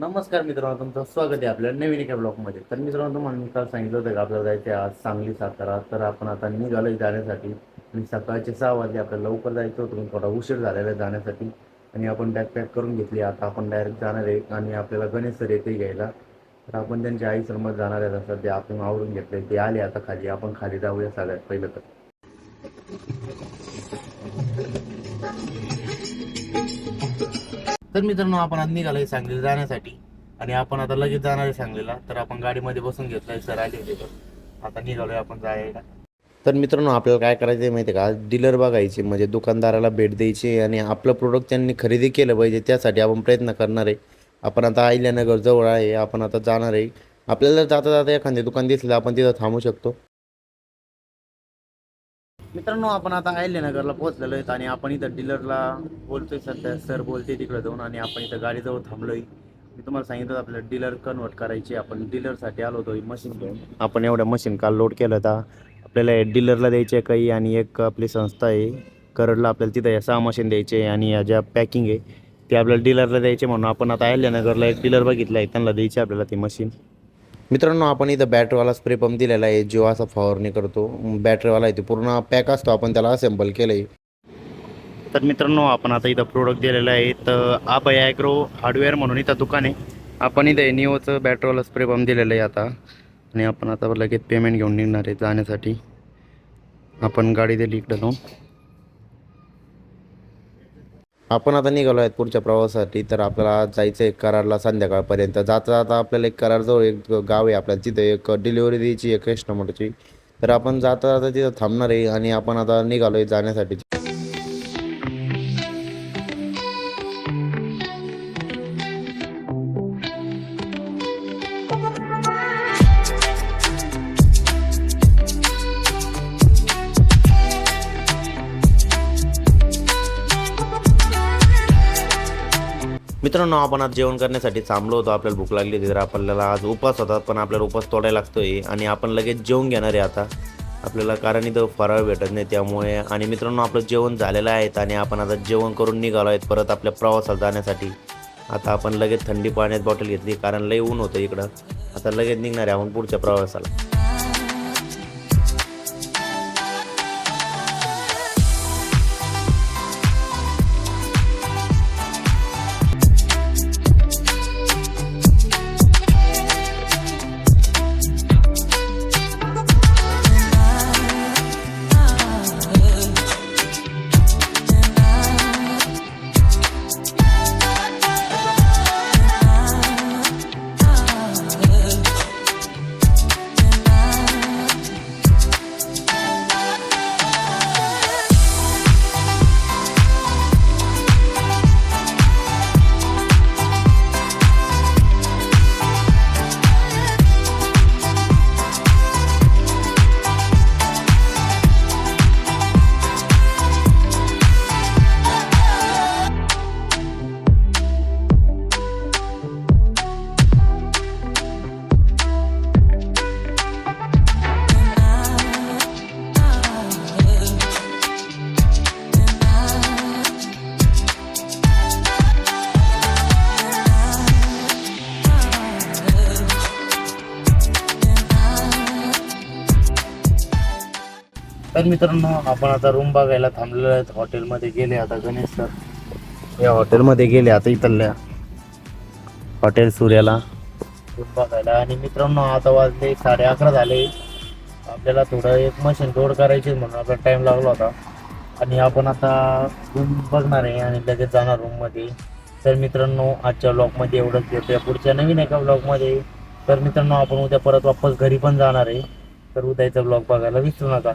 नमस्कार मित्रांनो, तुमचं स्वागत आहे आपल्या नवीन एका ब्लॉगमध्ये. तर मित्रांनो, तुम्हाला मी काल सांगितलं होतं की आपल्याला जायचं आहे आज सांगली सातारा. तर आपण आता निघालो जाण्यासाठी आणि सकाळचे 6 वाजले. आपल्याला लवकर जायचं होतं पण थोडा उशीर झालेला आहे जाण्यासाठी आणि आपण बॅग पॅक करून घेतली. आता आपण डायरेक्ट जाणार आहे आणि आपल्याला गणेश सर येते घ्यायला. तर आपण त्यांच्या आईसमोर जाणार आहे. आता सध्या आपण आवरून घेतले, ते आले आता खाली. आपण खाली जाऊया सगळ्यात पहिलं तर. तर मित्रांनो, आपण आज निघालोय सांगलीला जाण्यासाठी आणि आपण आता लगेच जाणार आहे सांगलीला. तर आपण गाडीमध्ये बसून घेतलंय, सर आले होते तर आता निघालोय आपण जायला. तर मित्रांनो, आपल्याला काय करायचं आहे माहिती आहे का, डीलर बघायची म्हणजे दुकानदाराला भेट द्यायची आणि आपलं प्रोडक्ट त्यांनी खरेदी केलं पाहिजे, त्यासाठी आपण प्रयत्न करणार आहे. आपण आता अहिल्यानगर जवळ आहे, आपण आता जाणार आहे. आपल्याला जाता जाता एखादे दुकान दिसलं आपण तिथं थांबू शकतो. मित्रांनो, आपण आता अहिल्यानगरला पोहोचलेलो आहेत आणि आपण इथं डीलरला बोलतोय. सध्या सर बोलते तिकडे जाऊन आणि आपण इथं गाडीजवळ थांबलोय. मी तुम्हाला सांगितलं आपल्याला डीलर कन्वर्ट करायची. आपण डीलरसाठी आलो होतो मशीन घेऊन. आपण एवढ्या मशीन काल लोड केलं होता. आपल्याला डीलरला द्यायचे काही आणि एक आपली संस्था आहे करडला, आपल्याला तिथं या 6 मशीन द्यायचे आणि या ज्या पॅकिंग आहे ते आपल्याला डीलरला द्यायचे. म्हणून आपण आता अहिल्यानगरला एक डीलर बघितला आहे, त्यांना द्यायची आपल्याला ती मशीन. मित्रांनो, आपण इथं बॅटरीवाला स्प्रे पंप दिलेला आहे, जो असा फवारणी करतो. बॅटरीवाला आहे, ते पूर्ण पॅक असतो, आपण त्याला असेंबल केलं आहे. तर मित्रांनो, आपण आता इथं प्रोडक्ट दिलेलं आहे. तर अभय ॲग्रो हार्डवेअर म्हणून इथं दुकान आहे. आपण इथं निओचं बॅटरीवाला स्प्रे पंप दिलेलं आहे आता आणि आपण आता लगेच पेमेंट घेऊन निघणार आहे जाण्यासाठी. आपण गाडी दिली इकडं जाऊन. आपण आता निघालो आहेत पुढच्या प्रवासासाठी. तर आपल्याला जायचं आहे कराडला संध्याकाळपर्यंत. जाता जाता आपल्याला एक कराडजवळ एक गाव आहे, आपल्याला तिथे एक डिलिव्हरी द्यायची एक कस्टमरची. तर आपण जाता जाता तिथं थांबणार आहे आणि आपण आता निघालो आहे जाण्यासाठी. मित्रांनो, आपण आज जेवण करण्यासाठी थांबलो होतो. आपल्याला भूक लागली होती, तर आपल्याला आज उपवास होता, पण आपल्याला उपवास तोडायला लागतोय आणि आपण लगेच जेवून घेणार आहे आता आपल्याला, कारण इथं फराळ भेटत नाही त्यामुळे. आणि मित्रांनो, आपलं जेवण झालेलं आहे आणि आपण आता जेवण करून निघालो आहेत परत आपल्या प्रवासाला जाण्यासाठी. आता आपण लगेच थंडी पाण्यात बॉटल घेतली, कारण लई ऊन होतं इकडं. आता लगेच निघणार आहे आपण पुढच्या प्रवासाला. तर मित्रांनो, आपण आता रूम बघायला थांबलेलो आहेत. हॉटेलमध्ये गेले आता गणेश सर, या हॉटेलमध्ये गेले आता इथल्या हॉटेल सूर्याला रूम बघायला. आणि मित्रांनो, आता वाजले 11:30 झाले. आपल्याला थोडं एक मशीन लोड करायची म्हणून आपल्याला टाईम लागला होता आणि आपण आता रूम बघणार आहे आणि लगेच जाणार रूममध्ये. तर मित्रांनो, आजच्या ब्लॉगमध्ये एवढंच. भेटूया पुढच्या नवीन एका ब्लॉगमध्ये. तर मित्रांनो, आपण उद्या परत वापस घरी पण जाणार आहे, तर उद्याचा ब्लॉग बघायला विसरू नका.